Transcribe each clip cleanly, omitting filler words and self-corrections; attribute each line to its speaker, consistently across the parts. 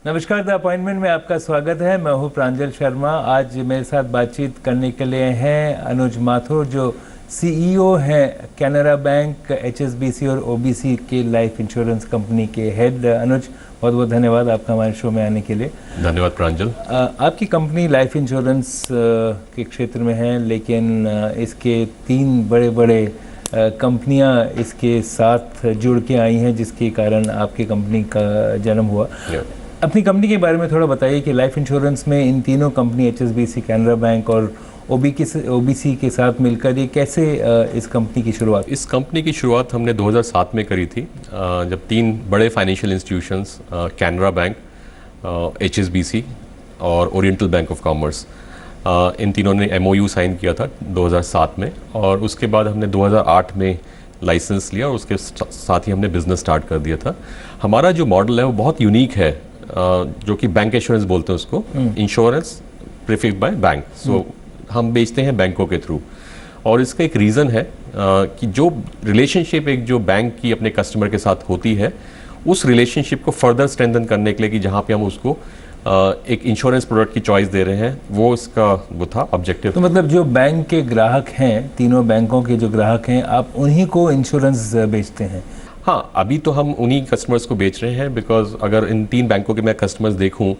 Speaker 1: नमस्कार, the appointment में आपका स्वागत है। मैं हूं प्रांजल शर्मा। आज मेरे साथ बातचीत करने के लिए हैं अनुज माथुर, जो सीईओ हैं कैनरा बैंक, एचएसबीसी और ओबीसी के लाइफ इंश्योरेंस कंपनी के हेड। अनुज, बहुत बहुत धन्यवाद आपका हमारे शो में आने के लिए।
Speaker 2: धन्यवाद प्रांजल।
Speaker 1: आपकी कंपनी लाइफ इंश्योरेंस के क्षेत्र में है, लेकिन इसके 3 बड़े बड़े कंपनियां इसके साथ जुड़ के आई हैं, जिसके कारण आपकी कंपनी का जन्म हुआ। अपनी कंपनी के बारे में थोड़ा बताइए कि लाइफ इंश्योरेंस में इन तीनों कंपनी एचएसबीसी, कैनरा बैंक और ओबीसी के साथ मिलकर ये कैसे इस कंपनी की शुरुआत?
Speaker 2: इस कंपनी की शुरुआत हमने 2007 में करी थी, जब 3 बड़े financial institutions Canara bank, HSBC और ओरिएंटल बैंक ऑफ कॉमर्स, इन तीनों ने एमओयू साइन किया था 2007 में। और उसके बाद हमने 2008 में लाइसेंस लिया और उसके साथ ही हमने बिज़नेस स्टार्ट कर दिया था। हमारा जो मॉडल है वो बहुत यूनिक है, जो कि बैंक इंश्योरेंस बोलते हैं उसको, इंश्योरेंस प्रीफिक्स्ड बाय बैंक। सो हम बेचते हैं बैंकों के थ्रू। और इसका एक रीज़न है कि जो रिलेशनशिप एक जो बैंक की अपने कस्टमर के साथ होती है, उस रिलेशनशिप को फर्दर स्ट्रेंथन करने के लिए कि जहाँ पे हम उसको एक इंश्योरेंस प्रोडक्ट की चॉइस दे रहे हैं, वो इसका वो था ऑब्जेक्टिव।
Speaker 1: तो मतलब जो बैंक के ग्राहक हैं, तीनों बैंकों के जो ग्राहक हैं, आप उन्हीं को इंश्योरेंस बेचते हैं?
Speaker 2: हाँ, अभी तो हम उन्हीं कस्टमर्स को बेच रहे हैं, बिकॉज अगर इन 3 बैंकों के मैं कस्टमर्स देखूं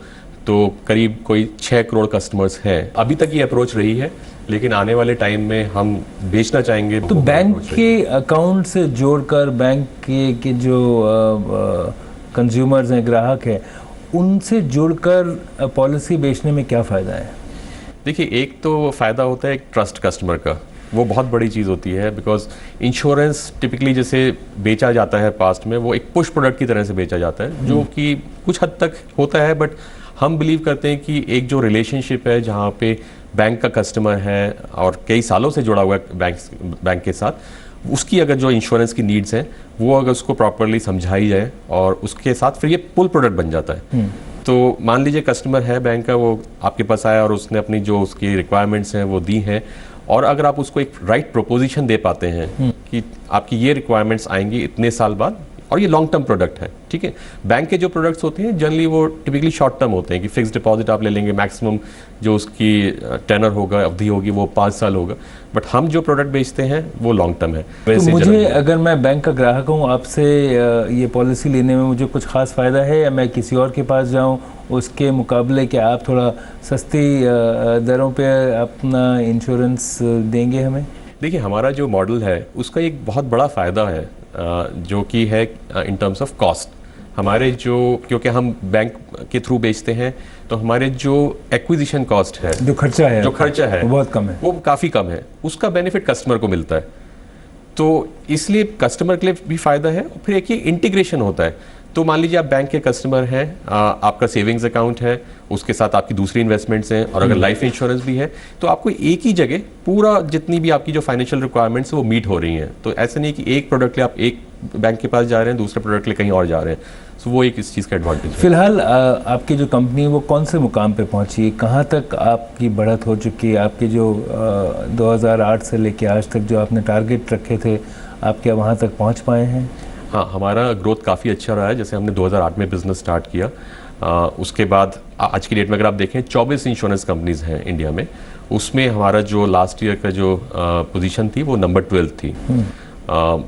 Speaker 2: तो करीब कोई 6 करोड़ कस्टमर्स हैं। अभी तक ये अप्रोच रही है, लेकिन आने वाले टाइम में हम बेचना चाहेंगे।
Speaker 1: तो बैंक के अकाउंट से जोड़कर बैंक के जो कंज्यूमर्स हैं, ग्राहक हैं, उनसे जुड़कर पॉलिसी बेचने में क्या फ़ायदा है?
Speaker 2: देखिए, एक तो फ़ायदा होता है एक ट्रस्ट कस्टमर का, वो बहुत बड़ी चीज़ होती है। बिकॉज इंश्योरेंस टिपिकली जैसे बेचा जाता है पास्ट में, वो एक पुश प्रोडक्ट की तरह से बेचा जाता है, जो कि कुछ हद तक होता है। बट हम बिलीव करते हैं कि एक जो रिलेशनशिप है, जहाँ पे बैंक का कस्टमर है और कई सालों से जुड़ा हुआ है बैंक के साथ, उसकी अगर जो इंश्योरेंस की नीड्स हैं, वो अगर उसको प्रॉपरली समझाई जाए और उसके साथ फिर ये पुल प्रोडक्ट बन जाता है। तो मान लीजिए कस्टमर है बैंक का, वो आपके पास आया और उसने अपनी जो उसकी रिक्वायरमेंट्स हैं वो दी हैं, और अगर आप उसको एक राइट प्रोपोजिशन दे पाते हैं कि आपकी ये रिक्वायरमेंट्स आएंगी इतने साल बाद, और ये लॉन्ग टर्म प्रोडक्ट है, ठीक है। बैंक के जो प्रोडक्ट्स होते हैं जनरली वो टिपिकली शॉर्ट टर्म होते हैं कि फिक्स डिपॉजिट आप ले लेंगे, मैक्सिमम जो उसकी टेनर होगा, अवधि होगी, वो 5 साल होगा। बट हम जो प्रोडक्ट बेचते हैं वो लॉन्ग टर्म है।
Speaker 1: तो मुझे, अगर मैं बैंक का ग्राहक हूँ, आपसे ये पॉलिसी लेने में मुझे कुछ खास फ़ायदा है, या मैं किसी और के पास जाऊँ उसके मुकाबले कि आप थोड़ा सस्ती दरों पे अपना इंश्योरेंस देंगे हमें?
Speaker 2: देखिए, हमारा जो मॉडल है उसका एक बहुत बड़ा फ़ायदा है, जो कि है इन टर्म्स ऑफ कॉस्ट। हमारे जो, क्योंकि हम बैंक के थ्रू बेचते हैं, तो हमारे जो एक्विजिशन कॉस्ट है,
Speaker 1: जो खर्चा है
Speaker 2: वो
Speaker 1: बहुत कम है,
Speaker 2: वो काफ़ी कम है। उसका बेनिफिट कस्टमर को मिलता है, तो इसलिए कस्टमर के लिए भी फ़ायदा है। फिर एक ये इंटीग्रेशन होता है। तो मान लीजिए आप बैंक के कस्टमर हैं, आपका सेविंग्स अकाउंट है, उसके साथ आपकी दूसरी इन्वेस्टमेंट्स हैं, और अगर लाइफ इंश्योरेंस भी है, तो आपको एक ही जगह पूरा जितनी भी आपकी जो फाइनेंशियल रिक्वायरमेंट्स है वो मीट हो रही हैं। तो ऐसा नहीं कि एक प्रोडक्ट ले आप एक बैंक के पास जा रहे हैं, दूसरे प्रोडक्ट ले कहीं और जा रहे हैं। सो वो एक इस चीज़ का एडवांटेज है।
Speaker 1: फिलहाल आपकी जो कंपनी है वो कौन से मुकाम पे पहुंची है? कहाँ तक आपकी बढ़त हो चुकी है? आपके जो 2008 से लेके आज तक जो आपने टारगेट रखे थे, आप क्या वहाँ तक पहुँच पाए हैं?
Speaker 2: हाँ, हमारा ग्रोथ काफ़ी अच्छा रहा है। जैसे हमने 2008 में बिज़नेस स्टार्ट किया, उसके बाद आज की डेट में अगर आप देखें 24 इंश्योरेंस कंपनीज़ हैं इंडिया में। उसमें हमारा जो लास्ट ईयर का जो पोजीशन थी वो नंबर 12 थी।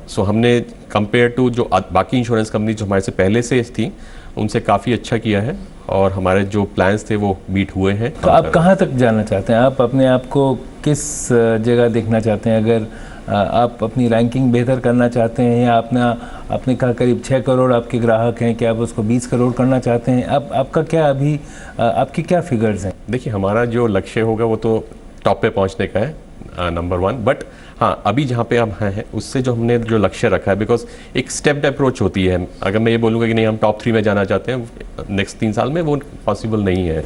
Speaker 2: सो हमने कंपेयर टू जो बाकी इंश्योरेंस कंपनी जो हमारे से पहले से थी, उनसे काफ़ी अच्छा किया है, और हमारे जो प्लान्स थे वो मीट हुए हैं।
Speaker 1: तो आप कहाँ तक जाना चाहते हैं? आप अपने आप को किस जगह देखना चाहते हैं? अगर आप अपनी रैंकिंग बेहतर करना चाहते हैं, या आपने कहा करीब 6 करोड़ आपके ग्राहक हैं, क्या आप उसको 20 करोड़ करना चाहते हैं? आपका क्या अभी आपकी क्या फिगर्स हैं?
Speaker 2: देखिए, हमारा जो लक्ष्य होगा वो तो टॉप पे पहुंचने का है, नंबर 1। बट हाँ, अभी जहाँ पे हम हैं उससे जो हमने जो लक्ष्य रखा है, बिकॉज एक स्टेप्ड अप्रोच होती है। अगर मैं ये बोलूँगा कि नहीं हम टॉप 3 में जाना चाहते हैं नेक्स्ट 3 साल में, वो पॉसिबल नहीं है।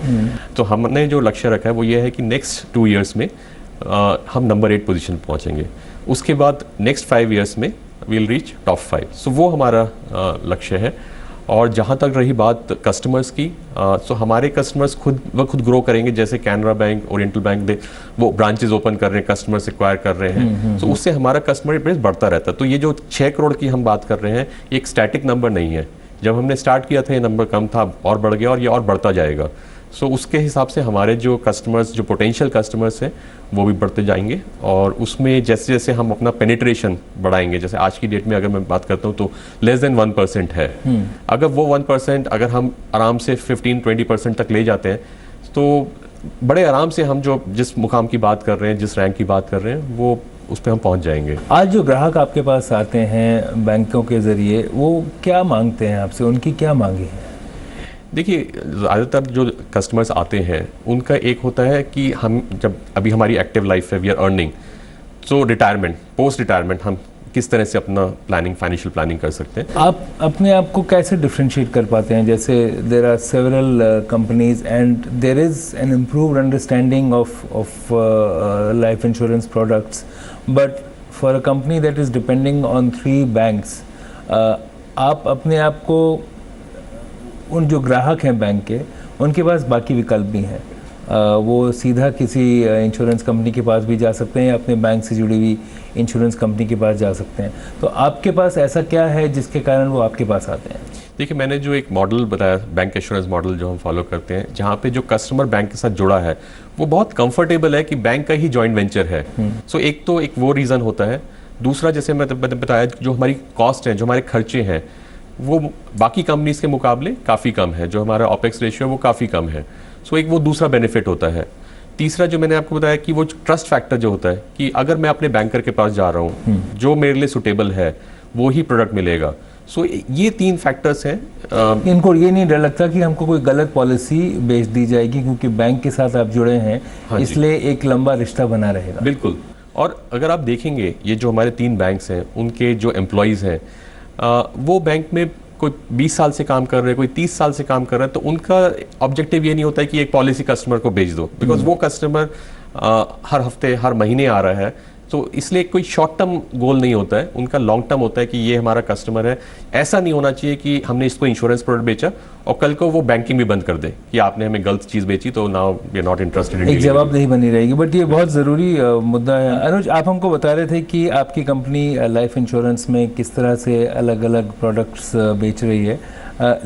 Speaker 2: तो हमने जो लक्ष्य रखा है वो ये है कि नेक्स्ट 2 ईयर्स में हम नंबर 8 पोजीशन पहुँचेंगे। उसके बाद नेक्स्ट 5 ईयर्स में वील रीच टॉप 5। सो वो हमारा लक्ष्य है। और जहाँ तक रही बात कस्टमर्स की, सो हमारे कस्टमर्स खुद ग्रो करेंगे। जैसे कैनरा बैंक, ओरिएंटल बैंक, वो ब्रांचेस ओपन कर रहे हैं, कस्टमर्स एक्वायर कर रहे हैं, सो उससे हमारा कस्टमर बेस बढ़ता रहता है। तो ये जो 6 करोड़ की हम बात कर रहे हैं, ये एक स्टैटिक नंबर नहीं है जब हमने स्टार्ट किया था ये नंबर कम था और बढ़ गया और ये और बढ़ता जाएगा। सो उसके हिसाब से हमारे जो कस्टमर्स, जो पोटेंशियल कस्टमर्स हैं वो भी बढ़ते जाएंगे और उसमें जैसे जैसे हम अपना पेनिट्रेशन बढ़ाएंगे, जैसे आज की डेट में अगर मैं बात करता हूँ तो लेस देन 1% है। अगर वो 1% अगर हम आराम से 15-20% तक ले जाते हैं तो बड़े आराम से हम जो जिस मुकाम की बात कर रहे हैं, जिस रैंक की बात कर रहे हैं, वो उस पर हम पहुंच जाएंगे।
Speaker 1: आज जो ग्राहक आपके पास आते हैं बैंकों के ज़रिए, वो क्या मांगते हैं आपसे, उनकी क्या मांगे हैं?
Speaker 2: देखिए, ज़्यादातर जो कस्टमर्स आते हैं उनका एक होता है कि हम जब अभी हमारी एक्टिव लाइफ है, we are earning, so retirement, post retirement हम किस तरह से अपना प्लानिंग, फाइनेंशियल प्लानिंग कर सकते हैं। आप
Speaker 1: अपने आप को कैसे डिफरेंशिएट कर पाते हैं? जैसे there are several companies and there is an improved understanding of life insurance products, but for a company that is depending on 3 banks, आप अपने आप को, उन जो ग्राहक हैं बैंक के, उनके पास बाकी विकल्प भी हैं। वो सीधा किसी इंश्योरेंस कंपनी के पास भी जा सकते हैं या अपने बैंक से जुड़ी हुई इंश्योरेंस कंपनी के पास जा सकते हैं। तो आपके पास ऐसा क्या है जिसके कारण वो आपके पास आते हैं?
Speaker 2: देखिए, मैंने जो एक मॉडल बताया, बैंक एश्योरेंस मॉडल जो हम फॉलो करते हैं, जहाँ पे जो कस्टमर बैंक के साथ जुड़ा है वो बहुत कंफर्टेबल है कि बैंक का ही जॉइंट वेंचर है। सो एक तो एक वो रीज़न होता है। दूसरा, जैसे मैंने बताया, जो हमारी कॉस्ट है, जो हमारे खर्चे हैं, वो बाकी कंपनीज के मुकाबले काफ़ी कम है। जो हमारा ऑपेक्स रेशियो है वो काफ़ी कम है। सो एक वो दूसरा बेनिफिट होता है। तीसरा, जो मैंने आपको बताया कि वो ट्रस्ट फैक्टर जो होता है कि अगर मैं अपने बैंकर के पास जा रहा हूँ, जो मेरे लिए सुटेबल है वो ही प्रोडक्ट मिलेगा। सो ये 3 फैक्टर्स हैं।
Speaker 1: इनको ये नहीं डर लगता कि हमको कोई गलत पॉलिसी बेच दी जाएगी, क्योंकि बैंक के साथ आप जुड़े हैं? हाँ, इसलिए एक लंबा रिश्ता बना रहेगा।
Speaker 2: बिल्कुल। और अगर आप देखेंगे, ये जो हमारे 3 बैंक्स हैं, उनके जो एम्प्लॉयज़ हैं, वो बैंक में कोई 20 साल से काम कर रहे हैं, कोई 30 साल से काम कर रहा है, तो उनका ऑब्जेक्टिव ये नहीं होता है कि एक पॉलिसी कस्टमर को बेच दो, बिकॉज वो कस्टमर हर हफ्ते, हर महीने आ रहा है। तो इसलिए कोई शॉर्ट टर्म गोल नहीं होता है, उनका लॉन्ग टर्म होता है कि ये हमारा कस्टमर है। ऐसा नहीं होना चाहिए कि हमने इसको इंश्योरेंस प्रोडक्ट बेचा और कल को वो बैंकिंग भी बंद कर दे कि आपने हमें गलत चीज़ बेची, तो now we are not interested.
Speaker 1: एक जवाबदेही बनी रहेगी। बट ये बहुत ज़रूरी मुद्दा है। अनुज, आप हमको बता रहे थे कि आपकी कंपनी लाइफ इंश्योरेंस में किस तरह से अलग अलग प्रोडक्ट्स बेच रही है,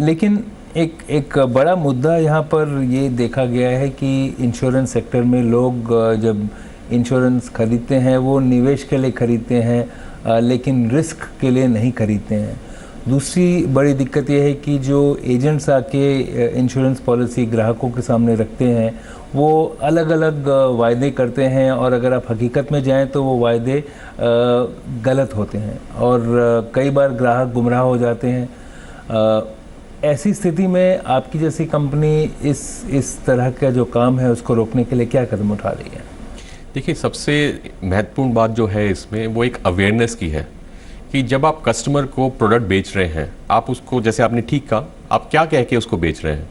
Speaker 1: लेकिन एक बड़ा मुद्दा यहाँ पर ये देखा गया है कि इंश्योरेंस सेक्टर में लोग जब इंश्योरेंस खरीदते हैं वो निवेश के लिए खरीदते हैं, लेकिन रिस्क के लिए नहीं खरीदते हैं। दूसरी बड़ी दिक्कत यह है कि जो एजेंट्स आके इंश्योरेंस पॉलिसी ग्राहकों के सामने रखते हैं वो अलग अलग वायदे करते हैं, और अगर आप हकीकत में जाएं तो वो वायदे गलत होते हैं और कई बार ग्राहक गुमराह हो जाते हैं। ऐसी स्थिति में आपकी जैसी कंपनी इस तरह का जो काम है उसको रोकने के लिए क्या कदम उठा रही है?
Speaker 2: देखिए, सबसे महत्वपूर्ण बात जो है इसमें वो एक अवेयरनेस की है कि जब आप कस्टमर को प्रोडक्ट बेच रहे हैं, आप उसको, जैसे आपने ठीक कहा, आप क्या कह के उसको बेच रहे हैं।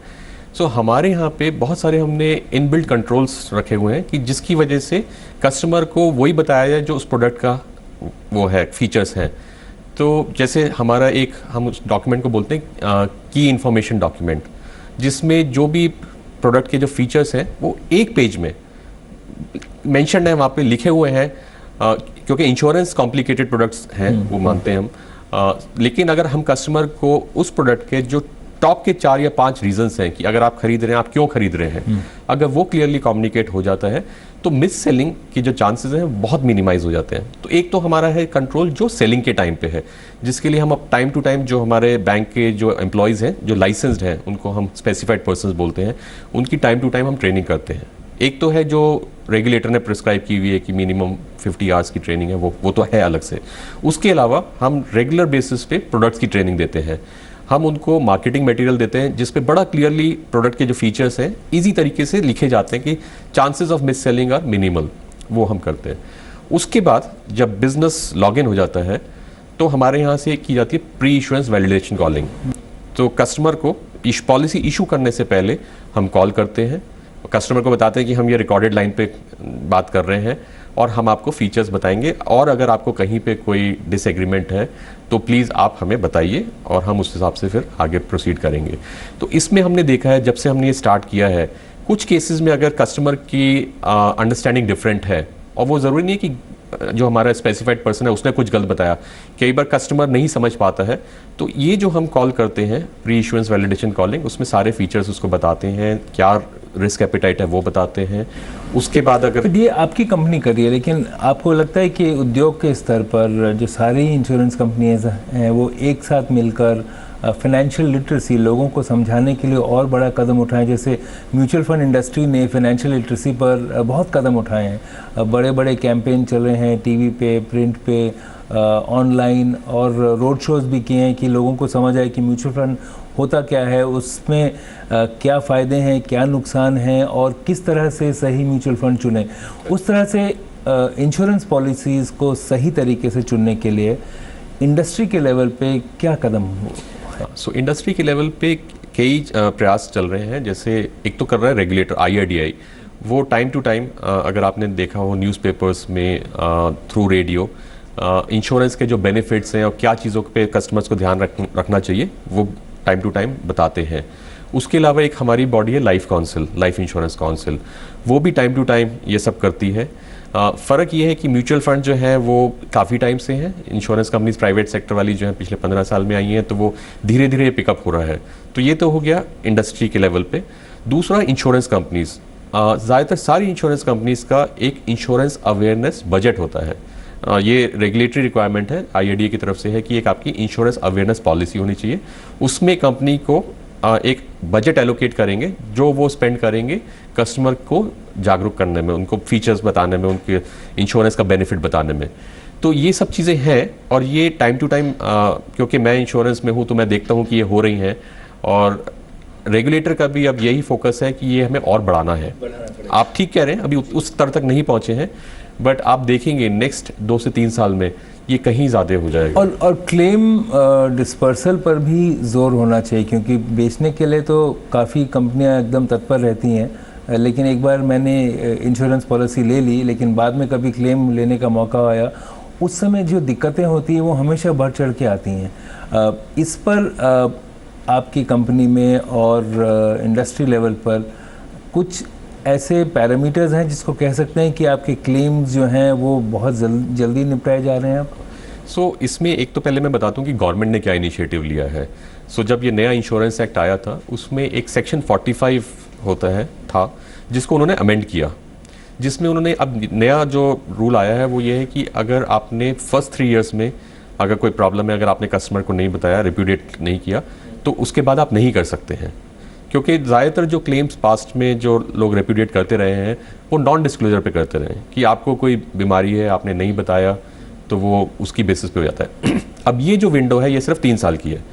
Speaker 2: सो हमारे यहाँ पे बहुत सारे हमने इनबिल्ट कंट्रोल्स रखे हुए हैं कि जिसकी वजह से कस्टमर को वही बताया जाए जो उस प्रोडक्ट का वो है, फीचर्स हैं। तो जैसे हमारा एक, हम उस डॉक्यूमेंट को बोलते हैं की इन्फॉर्मेशन डॉक्यूमेंट, जिसमें जो भी प्रोडक्ट के जो फीचर्स हैं वो एक पेज में मेंशन है, वहाँ पे लिखे हुए हैं। क्योंकि इंश्योरेंस कॉम्प्लिकेटेड प्रोडक्ट्स हैं, वो मानते हैं हम, लेकिन अगर हम कस्टमर को उस प्रोडक्ट के जो टॉप के 4 या 5 रीजंस हैं कि अगर आप खरीद रहे हैं, आप क्यों खरीद रहे हैं, अगर वो क्लियरली कम्युनिकेट हो जाता है तो मिस सेलिंग की जो चांसेस हैं बहुत मिनिमाइज हो जाते हैं। तो एक तो हमारा है कंट्रोल जो सेलिंग के टाइम पे है, जिसके लिए हम अब टाइम टू टाइम जो हमारे बैंक के जो एम्प्लॉयज़ हैं, जो लाइसेंस्ड हैं, उनको हम स्पेसिफाइड पर्सन्स बोलते हैं, उनकी टाइम टू टाइम हम ट्रेनिंग करते हैं। एक तो है जो रेगुलेटर ने प्रिस्क्राइब की हुई है कि मिनिमम 50 आवर्स की ट्रेनिंग है, वो तो है अलग से। उसके अलावा हम रेगुलर बेसिस पे प्रोडक्ट्स की ट्रेनिंग देते हैं। हम उनको मार्केटिंग मटेरियल देते हैं जिस पे बड़ा क्लियरली प्रोडक्ट के जो फीचर्स हैं इजी तरीके से लिखे जाते हैं कि chances of mis selling are minimal, वो हम करते हैं। उसके बाद जब बिजनेस लॉगिन हो जाता है तो हमारे यहाँ से की जाती है प्री इशुएंस वैलिडेशन कॉलिंग। तो कस्टमर को पॉलिसी इशू करने से पहले हम कॉल करते हैं, कस्टमर को बताते हैं कि हम ये रिकॉर्डेड लाइन पे बात कर रहे हैं और हम आपको फीचर्स बताएंगे, और अगर आपको कहीं पे कोई डिसएग्रीमेंट है तो प्लीज़ आप हमें बताइए और हम उस हिसाब से फिर आगे प्रोसीड करेंगे। तो इसमें हमने देखा है, जब से हमने ये स्टार्ट किया है, कुछ केसेस में अगर कस्टमर की अंडरस्टैंडिंग डिफरेंट है, और वो ज़रूरी नहीं है कि जो हमारा स्पेसिफाइड पर्सन है उसने कुछ गलत बताया, कई बार कस्टमर नहीं समझ पाता है, तो ये जो हम कॉल करते हैं प्री इशुएंस वैलिडेशन कॉलिंग, उसमें सारे फीचर्स उसको बताते हैं, क्या रिस्क एपिटाइट है वो बताते हैं। उसके बाद अगर
Speaker 1: ये आपकी कंपनी कर रही है, लेकिन आपको लगता है कि उद्योग के स्तर पर जो सारी इंश्योरेंस कंपनियां हैं वो एक साथ मिलकर फाइनेंशियल लिटरेसी लोगों को समझाने के लिए और बड़ा कदम उठाएं? जैसे म्यूचुअल फंड इंडस्ट्री ने फाइनेंशियल लिटरेसी पर बहुत कदम उठाए हैं, बड़े बड़े कैंपेन चल रहे हैं टीवी पे, प्रिंट पे, ऑनलाइन, और रोड शोज़ भी किए हैं कि लोगों को समझ आए कि म्यूचुअल फंड होता क्या है, उसमें क्या फ़ायदे हैं, क्या नुकसान हैं, और किस तरह से सही म्यूचुअल फंड चुनें। उस तरह से इंश्योरेंस पॉलिसीज़ को सही तरीके से चुनने के लिए इंडस्ट्री के लेवल पे क्या कदम हो?
Speaker 2: सो इंडस्ट्री के लेवल पे कई प्रयास चल रहे हैं। जैसे एक तो कर रहा है रेगुलेटर IRDAI, वो टाइम टू टाइम अगर आपने देखा हो न्यूज़पेपर्स में, थ्रू रेडियो, इंश्योरेंस के जो बेनिफिट्स हैं और क्या चीज़ों पे कस्टमर्स को ध्यान रखना चाहिए वो टाइम टू टाइम बताते हैं। उसके अलावा एक हमारी बॉडी है life council, life insurance council, वो भी टाइम टू टाइम ये सब करती है। फ़र्क ये है कि म्यूचुअल फंड जो है वो काफ़ी टाइम से हैं, इंश्योरेंस कंपनीज प्राइवेट सेक्टर वाली जो है पिछले 15 साल में आई हैं, तो वो धीरे धीरे पिकअप हो रहा है। तो ये तो हो गया इंडस्ट्री के लेवल पे। दूसरा, इंश्योरेंस कंपनीज, ज़्यादातर सारी इंश्योरेंस कंपनीज का एक इंश्योरेंस अवेयरनेस बजट होता है। ये रेगुलेटरी रिक्वायरमेंट है IRDAI की तरफ से है कि एक आपकी इंश्योरेंस अवेयरनेस पॉलिसी होनी चाहिए। उसमें कंपनी को एक बजट एलोकेट करेंगे, जो वो स्पेंड करेंगे कस्टमर को जागरूक करने में, उनको फीचर्स बताने में, उनके इंश्योरेंस का बेनिफिट बताने में। तो ये सब चीज़ें हैं, और ये टाइम टू टाइम, क्योंकि मैं इंश्योरेंस में हूँ तो मैं देखता हूँ कि ये हो रही हैं, और रेगुलेटर का भी अब यही फोकस है कि ये हमें और बढ़ाना है। आप ठीक कह रहे हैं, अभी उस स्तर तक नहीं पहुँचे हैं, बट आप देखेंगे नेक्स्ट 2 से 3 साल में ये कहीं ज़्यादा हो जाएगा। और
Speaker 1: क्लेम डिस्पर्सल पर भी जोर होना चाहिए, क्योंकि बेचने के लिए तो काफ़ी कंपनियां एकदम तत्पर रहती हैं, लेकिन एक बार मैंने इंश्योरेंस पॉलिसी ले ली, लेकिन बाद में कभी क्लेम लेने का मौका आया, उस समय जो दिक्कतें होती हैं वो हमेशा बढ़ चढ़ के आती हैं। इस पर आपकी कंपनी में और इंडस्ट्री लेवल पर कुछ ऐसे पैरामीटर्स हैं जिसको कह सकते हैं कि आपके क्लेम्स जो हैं वो बहुत जल्दी निपटाए जा रहे हैं अब?
Speaker 2: इसमें एक तो पहले मैं बता दूं कि गवर्नमेंट ने क्या इनिशिएटिव लिया है। जब ये नया इंश्योरेंस एक्ट आया था, उसमें एक सेक्शन 45 होता है था, जिसको उन्होंने अमेंड किया, जिसमें उन्होंने अब नया जो रूल आया है वो ये है कि अगर आपने फर्स्ट 3 इयर्स में अगर कोई प्रॉब्लम है, अगर आपने कस्टमर को नहीं बताया, रिप्यूडिएट नहीं किया, तो उसके बाद आप नहीं कर सकते हैं। क्योंकि ज़्यादातर जो क्लेम्स पास्ट में जो लोग रेप्यूडिएट करते रहे हैं वो नॉन डिस्क्लोजर पे करते रहे हैं कि आपको कोई बीमारी है, आपने नहीं बताया, तो वो उसकी बेसिस पे हो जाता है। अब ये जो विंडो है ये सिर्फ 3 साल की है।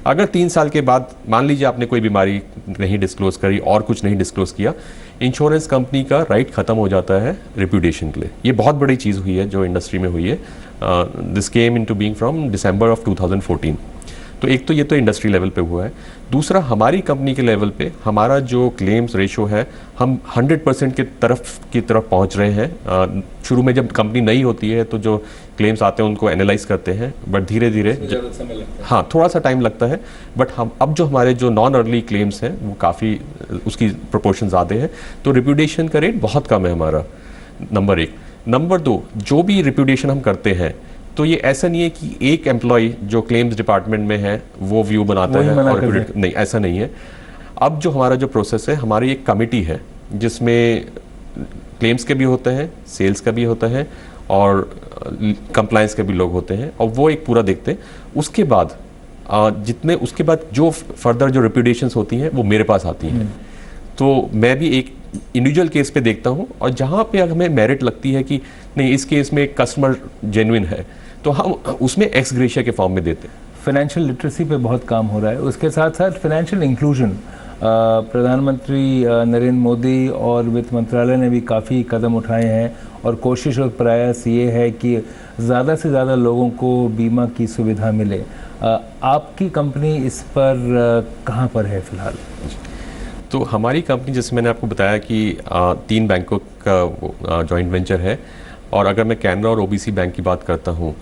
Speaker 2: अगर 3 साल के बाद मान लीजिए आपने कोई बीमारी नहीं डिस्क्लोज करी और कुछ नहीं डिस्क्लोज किया, इंश्योरेंस कंपनी का राइट खत्म हो जाता है रिप्यूडिएशन के लिए। ये बहुत बड़ी चीज़ हुई है जो इंडस्ट्री में हुई है। This came into being from December of 2014। तो एक तो ये तो इंडस्ट्री लेवल पे हुआ है। दूसरा, हमारी कंपनी के लेवल पे हमारा जो क्लेम्स रेशो है, हम 100% की तरफ पहुंच रहे हैं। शुरू में जब कंपनी नई होती है तो जो क्लेम्स आते हैं उनको एनालाइज करते हैं, बट धीरे धीरे हाँ थोड़ा सा टाइम लगता है, बट हम अब जो हमारे जो नॉन अर्ली क्लेम्स हैं वो काफ़ी उसकी प्रोपोर्शन ज़्यादा है, तो रिप्यूडिएशन का रेट बहुत कम है हमारा, नंबर 1। नंबर 2, जो भी रिप्यूडिएशन हम करते हैं तो ये ऐसा नहीं है कि एक एम्प्लॉय जो क्लेम्स डिपार्टमेंट में है वो व्यू बनाता है और नहीं, ऐसा नहीं है। अब जो हमारा जो प्रोसेस है, हमारी एक कमिटी है जिसमें क्लेम्स के भी होते हैं, सेल्स का भी होता है और कंप्लायंस के भी लोग होते हैं, और वो एक पूरा देखते हैं। उसके बाद उसके बाद जो फर्दर जो रिप्यूडिएशंस होती हैं वो मेरे पास आती हैं। तो मैं भी एक इंडिविजुअल केस पे देखता हूँ, और जहाँ पे हमें मेरिट लगती है कि नहीं इस केस में कस्टमर जेन्युइन है, तो हम उसमें एक्स ग्रेशिया के फॉर्म में देते हैं।
Speaker 1: फाइनेंशियल लिटरेसी पे बहुत काम हो रहा है, उसके साथ साथ फाइनेंशियल इंक्लूजन, प्रधानमंत्री नरेंद्र मोदी और वित्त मंत्रालय ने भी काफ़ी कदम उठाए हैं, और कोशिश और प्रयास ये है कि ज़्यादा से ज़्यादा लोगों को बीमा की सुविधा मिले। आपकी कंपनी इस पर कहाँ पर है फ़िलहाल?
Speaker 2: तो हमारी कंपनी, जैसे मैंने आपको बताया कि 3 बैंकों का जॉइंट वेंचर है, और अगर मैं कैनरा और OBC बैंक की बात करता हूँ,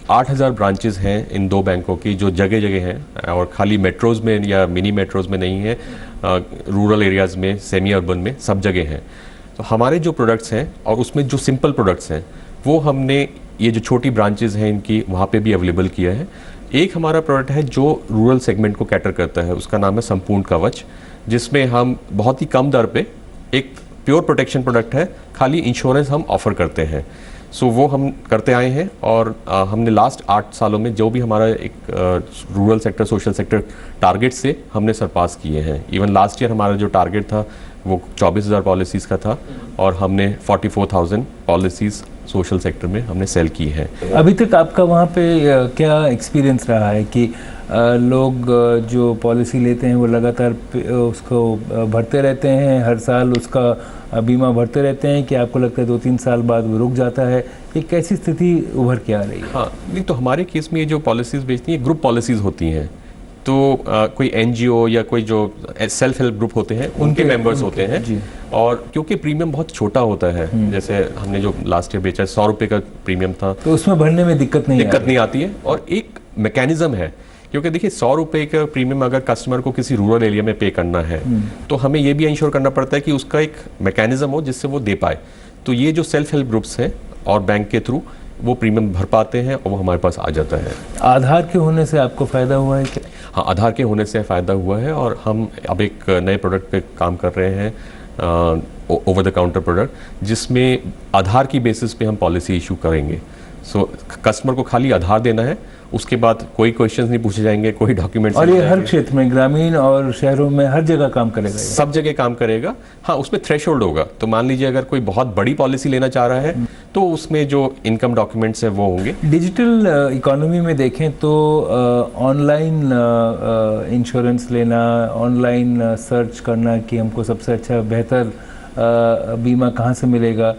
Speaker 2: 8000 ब्रांचेस हैं इन 2 बैंकों की जो जगह जगह हैं, और खाली मेट्रोज़ में या मिनी मेट्रोज़ में नहीं है, रूरल एरियाज़ में, सेमी अर्बन में, सब जगह हैं। तो हमारे जो प्रोडक्ट्स हैं और उसमें जो सिंपल प्रोडक्ट्स हैं वो हमने ये जो छोटी ब्रांचेज हैं इनकी वहाँ पे भी अवेलेबल किया है। एक हमारा प्रोडक्ट है जो रूरल सेगमेंट को कैटर करता है, उसका नाम है संपूर्ण कवच, जिसमें हम बहुत ही कम दर पे एक प्योर प्रोटेक्शन प्रोडक्ट है, खाली इंश्योरेंस हम ऑफर करते हैं। सो वो हम करते आए हैं और हमने लास्ट 8 सालों में जो भी हमारा एक rural sector social sector target से हमने सरपास किए हैं। इवन लास्ट ईयर हमारा जो टारगेट था वो 24,000 पॉलिसीज़ का था और हमने 44,000 पॉलिसीज़ सोशल सेक्टर में हमने सेल की है।
Speaker 1: अभी तक आपका वहाँ पे क्या एक्सपीरियंस रहा है कि लोग जो पॉलिसी लेते हैं वो लगातार उसको भरते रहते हैं, हर साल उसका बीमा भरते रहते हैं, कि आपको लगता है 2-3 साल बाद वो रुक जाता है? ये कैसी स्थिति उभर के आ रही है?
Speaker 2: हाँ, नहीं तो हमारे केस में ये जो पॉलिसीज़ बेचती हैं ग्रुप पॉलिसीज़ होती हैं, तो कोई एनजीओ या कोई जो सेल्फ हेल्प ग्रुप होते हैं उनके मेंबर्स होते हैं
Speaker 1: जी।
Speaker 2: और क्योंकि प्रीमियम बहुत छोटा होता है, जैसे हमने जो लास्ट ईयर बेचा 100 रुपये का प्रीमियम था,
Speaker 1: तो उसमें भरने में दिक्कत नहीं
Speaker 2: आती है। और एक मैकेनिज्म है, क्योंकि देखिए 100 रुपये का प्रीमियम अगर कस्टमर को किसी रूरल एरिया में पे करना है तो हमें ये भी इंश्योर करना पड़ता है कि उसका एक मैकेनिज्म हो जिससे वो दे पाए। तो ये जो सेल्फ हेल्प ग्रुप्स हैं और बैंक के थ्रू वो प्रीमियम भर पाते हैं और वो हमारे पास आ जाता है।
Speaker 1: आधार के होने से आपको फ़ायदा हुआ है क्या?
Speaker 2: हाँ, आधार के होने से फ़ायदा हुआ है और हम अब एक नए प्रोडक्ट पे काम कर रहे हैं, ओवर द काउंटर प्रोडक्ट, जिसमें आधार की बेसिस पे हम पॉलिसी इशू करेंगे। सो कस्टमर को खाली आधार देना है, उसके बाद कोई क्वेश्चंस नहीं पूछे जाएंगे, कोई डॉक्यूमेंट्स।
Speaker 1: और ये हर क्षेत्र में, ग्रामीण और शहरों में, हर जगह काम करेगा?
Speaker 2: सब जगह काम करेगा। हाँ, उसमें थ्रेशोल्ड होगा, तो मान लीजिए अगर कोई बहुत बड़ी पॉलिसी लेना चाह रहा है तो उसमें जो इनकम डॉक्यूमेंट्स है वो होंगे।
Speaker 1: डिजिटल इकोनॉमी में देखें तो ऑनलाइन इंश्योरेंस लेना, ऑनलाइन सर्च करना कि हमको सबसे अच्छा बेहतर बीमा कहाँ से मिलेगा,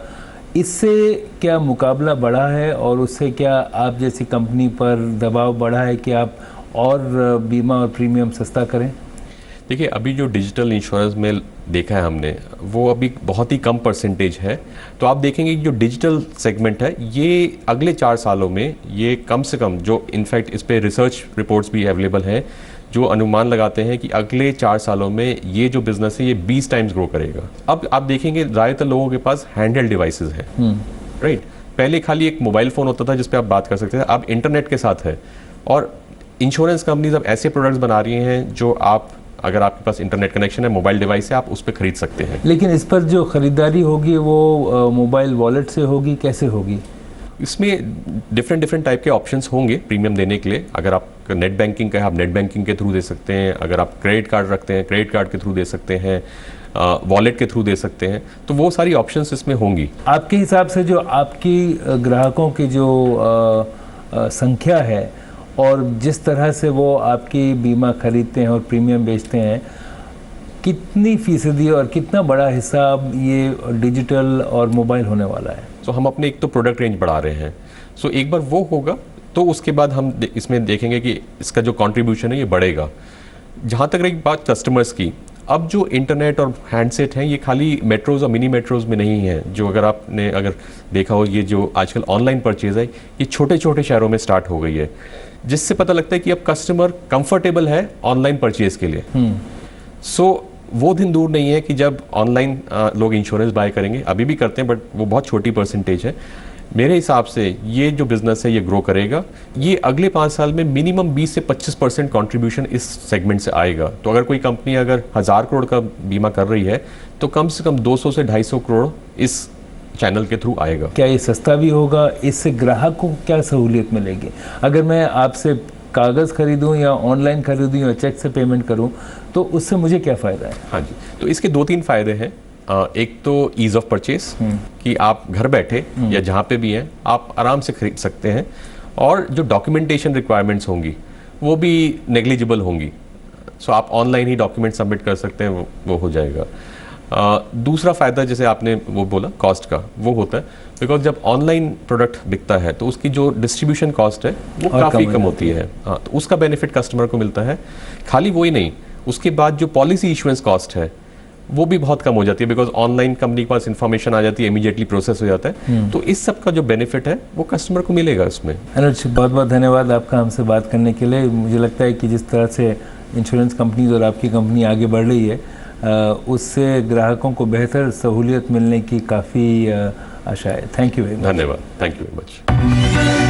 Speaker 1: इससे क्या मुकाबला बढ़ा है और उससे क्या आप जैसी कंपनी पर दबाव बढ़ा है कि आप और बीमा और प्रीमियम सस्ता करें?
Speaker 2: देखिए, अभी जो डिजिटल इंश्योरेंस में देखा है हमने वो अभी बहुत ही कम परसेंटेज है। तो आप देखेंगे कि जो डिजिटल सेगमेंट है ये अगले 4 सालों में ये कम से कम, जो इनफैक्ट इस पर रिसर्च रिपोर्ट्स भी अवेलेबल हैं जो अनुमान लगाते हैं कि अगले 4 सालों में ये जो बिजनेस है ये 20 टाइम्स ग्रो करेगा। अब आप देखेंगे ज़्यादातर लोगों के पास हैंडहेल्ड डिवाइसेस हैं, राइट। पहले खाली एक मोबाइल फ़ोन होता था जिस पे आप बात कर सकते थे, अब इंटरनेट के साथ है। और इंश्योरेंस कंपनीज अब ऐसे प्रोडक्ट्स बना रही हैं जो आप, अगर आपके पास इंटरनेट कनेक्शन है, मोबाइल डिवाइस है, आप उस पर खरीद सकते हैं।
Speaker 1: लेकिन इस पर जो खरीदारी होगी वो मोबाइल वॉलेट से होगी, कैसे होगी?
Speaker 2: इसमें डिफरेंट टाइप के ऑप्शंस होंगे प्रीमियम देने के लिए। अगर आप नेट बैंकिंग का है, आप नेट बैंकिंग के थ्रू दे सकते हैं। अगर आप क्रेडिट कार्ड रखते हैं, क्रेडिट कार्ड के थ्रू दे सकते हैं, वॉलेट के थ्रू दे सकते हैं। तो वो सारी ऑप्शंस इसमें होंगी।
Speaker 1: आपके हिसाब से जो आपकी ग्राहकों की जो संख्या है और जिस तरह से वो आपकी बीमा खरीदते हैं और प्रीमियम बेचते हैं, कितनी फीसदी और कितना बड़ा हिस्सा ये डिजिटल और मोबाइल होने वाला है?
Speaker 2: सो हम अपने एक तो प्रोडक्ट रेंज बढ़ा रहे हैं। सो एक बार वो होगा तो उसके बाद हम इसमें देखेंगे कि इसका जो कंट्रीब्यूशन है ये बढ़ेगा। जहाँ तक रही बात कस्टमर्स की, अब जो इंटरनेट और हैंडसेट हैं ये खाली मेट्रोज़ और मिनी मेट्रोज़ में नहीं है। जो अगर देखा हो, ये जो आजकल ऑनलाइन परचेज़ है ये छोटे छोटे शहरों में स्टार्ट हो गई है, जिससे पता लगता है कि अब कस्टमर कंफर्टेबल है ऑनलाइन परचेज़ के लिए। सो वो दिन दूर नहीं है कि जब ऑनलाइन लोग इंश्योरेंस बाय करेंगे। अभी भी करते हैं बट वो बहुत छोटी परसेंटेज है। मेरे हिसाब से ये जो बिज़नेस है ये ग्रो करेगा। ये अगले 5 साल में मिनिमम 20 से 25% कॉन्ट्रीब्यूशन इस सेगमेंट से आएगा। तो अगर कोई कंपनी अगर 1000 करोड़ का बीमा कर रही है तो कम से कम 200 से 250 करोड़ इस चैनल के थ्रू आएगा।
Speaker 1: क्या ये सस्ता भी होगा? इससे ग्राहक को क्या सहूलियत मिलेगी? अगर मैं आपसे कागज़ खरीदूं या ऑनलाइन खरीदूं या चेक से पेमेंट करूं तो उससे मुझे क्या फ़ायदा है?
Speaker 2: हाँ जी, तो इसके 2-3 फ़ायदे हैं। एक तो ईज़ ऑफ परचेस, कि आप घर बैठे या जहाँ पे भी हैं आप आराम से खरीद सकते हैं, और जो डॉक्यूमेंटेशन रिक्वायरमेंट्स होंगी वो भी नेग्लिजिबल होंगी। सो आप ऑनलाइन ही डॉक्यूमेंट सबमिट कर सकते हैं, वो हो जाएगा। दूसरा फ़ायदा जैसे आपने वो बोला कॉस्ट का, वो होता है बिकॉज जब ऑनलाइन प्रोडक्ट बिकता है तो उसकी जो डिस्ट्रीब्यूशन कॉस्ट है वो काफ़ी कम होती है। हाँ, तो उसका बेनिफिट कस्टमर को मिलता है। खाली वही नहीं, उसके बाद जो पॉलिसी इशुएंस कॉस्ट है वो भी बहुत कम हो जाती है, बिकॉज ऑनलाइन कंपनी के पास इन्फॉर्मेशन आ जाती है, इमीडिएटली प्रोसेस हो जाता है। तो इस सब का जो बेनिफिट है वो कस्टमर को मिलेगा इसमें।
Speaker 1: अनुज, बहुत बहुत धन्यवाद आपका हमसे बात करने के लिए। मुझे लगता है कि जिस तरह से इंश्योरेंस कंपनीज और आपकी कंपनी आगे बढ़ रही है, उससे ग्राहकों को बेहतर सहूलियत मिलने की काफ़ी आशा है। Thank you very much.
Speaker 2: धन्यवाद, थैंक यू वेरी मच।